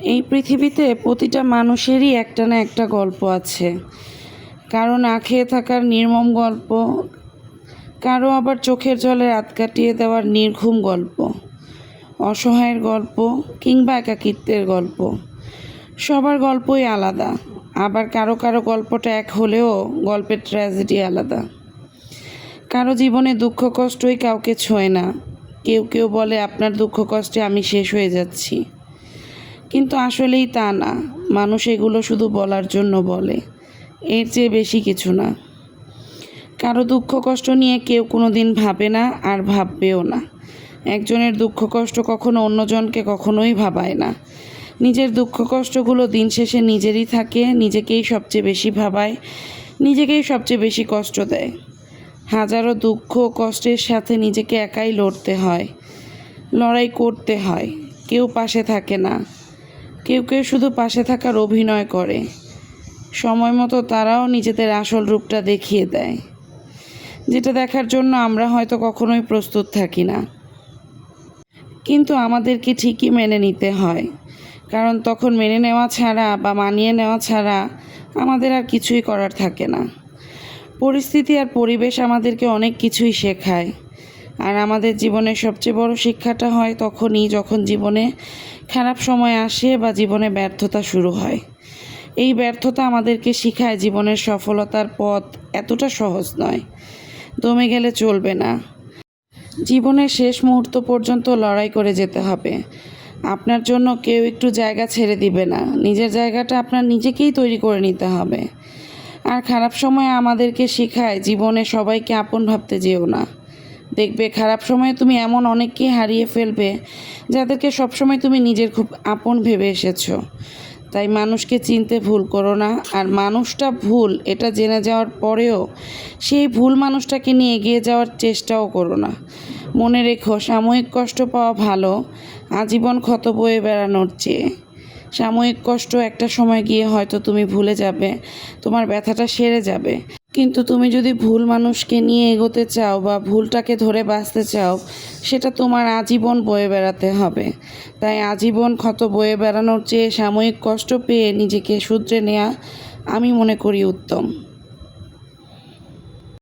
এই পৃথিবীতে প্রতিটা মানুষেরই একটা না একটা গল্প আছে। কারো না খেয়ে থাকার নির্মম গল্প, কারো আবার চোখের জলে রাত কাটিয়ে দেওয়ার নির্ঘুম গল্প, অসহায়ের গল্প কিংবা একাকিত্বের গল্প। সবার গল্পই আলাদা, আবার কারো কারো গল্পটা এক হলেও গল্পের ট্র্যাজেডি আলাদা। কারো জীবনে দুঃখ কষ্টই কাউকে ছোঁয় না। কেউ কেউ বলে আপনার দুঃখ কষ্টে আমি শেষ হয়ে যাচ্ছি, কিন্তু আসলেই তা না। মানুষ এগুলো শুধু বলার জন্য বলে, এর চেয়ে বেশি কিছু না। কারো দুঃখ কষ্ট নিয়ে কেউ কোনো দিন ভাবে না, আর ভাববেও না। একজনের দুঃখ কষ্ট কখনো অন্যজনকে কখনোই ভাবায় না। নিজের দুঃখ কষ্টগুলো দিন শেষে নিজেরই থাকে, নিজেকেই সবচেয়ে বেশি ভাবায়, নিজেকেই সবচেয়ে বেশি কষ্ট দেয়। হাজারো দুঃখ কষ্টের সাথে নিজেকে একাই লড়তে হয়, লড়াই করতে হয়। কেউ পাশে থাকে না, কেউ কেউ শুধু পাশে থাকার অভিনয় করে। সময় মতো তারাও নিজেদের আসল রূপটা দেখিয়ে দেয়, যেটা দেখার জন্য আমরা হয়তো কখনোই প্রস্তুত থাকি না। কিন্তু আমাদেরকে ঠিকই মেনে নিতে হয়, কারণ তখন মেনে নেওয়া ছাড়া বা মানিয়ে নেওয়া ছাড়া আমাদের আর কিছুই করার থাকে না। পরিস্থিতি আর পরিবেশ আমাদেরকে অনেক কিছুই শেখায়, আর আমাদের জীবনের সবচেয়ে বড় শিক্ষাটা হয় তখনই, যখন জীবনে খারাপ সময় আসে বা জীবনে ব্যর্থতা শুরু হয়। এই ব্যর্থতা আমাদেরকে শেখায় জীবনের সফলতার পথ এতটা সহজ নয়। দমে গেলে চলবে না, জীবনের শেষ মুহূর্ত পর্যন্ত লড়াই করে যেতে হবে। আপনার জন্য কেউ একটু জায়গা ছেড়ে দিবে না, নিজের জায়গাটা আপনার নিজেকেই তৈরি করে নিতে হবে। আর খারাপ সময় আমাদেরকে শেখায় জীবনে সবাইকে আপন ভাবতে যেও না। দেখবে খারাপ সময়ে তুমি এমন অনেককেই হারিয়ে ফেলবে যাদেরকে সবসময় তুমি নিজের খুব আপন ভেবে এসেছো। তাই মানুষকে চিনতে ভুল করো না, আর মানুষটা ভুল এটা জেনে যাওয়ার পরেও সেই ভুল মানুষটাকে নিয়ে এগিয়ে যাওয়ার চেষ্টাও করো না। মনে রেখো, সাময়িক কষ্ট পাওয়া ভালো আজীবন ক্ষত বয়ে বেড়ানোর চেয়ে। সাময়িক কষ্ট একটা সময় গিয়ে হয়তো তুমি ভুলে যাবে, তোমার ব্যথাটা সেরে যাবে। কিন্তু তুমি যদি ভুল মানুষকে নিয়ে এগোতে চাও বা ভুলটাকে ধরে বাঁচতে চাও, সেটা তোমার আজীবন বয়ে বেড়াতে হবে। তাই আজীবন ক্ষত বয়ে বেড়ানোর চেয়ে সাময়িক কষ্ট পেয়ে নিজেকে শুধরে নেওয়া আমি মনে করি উত্তম।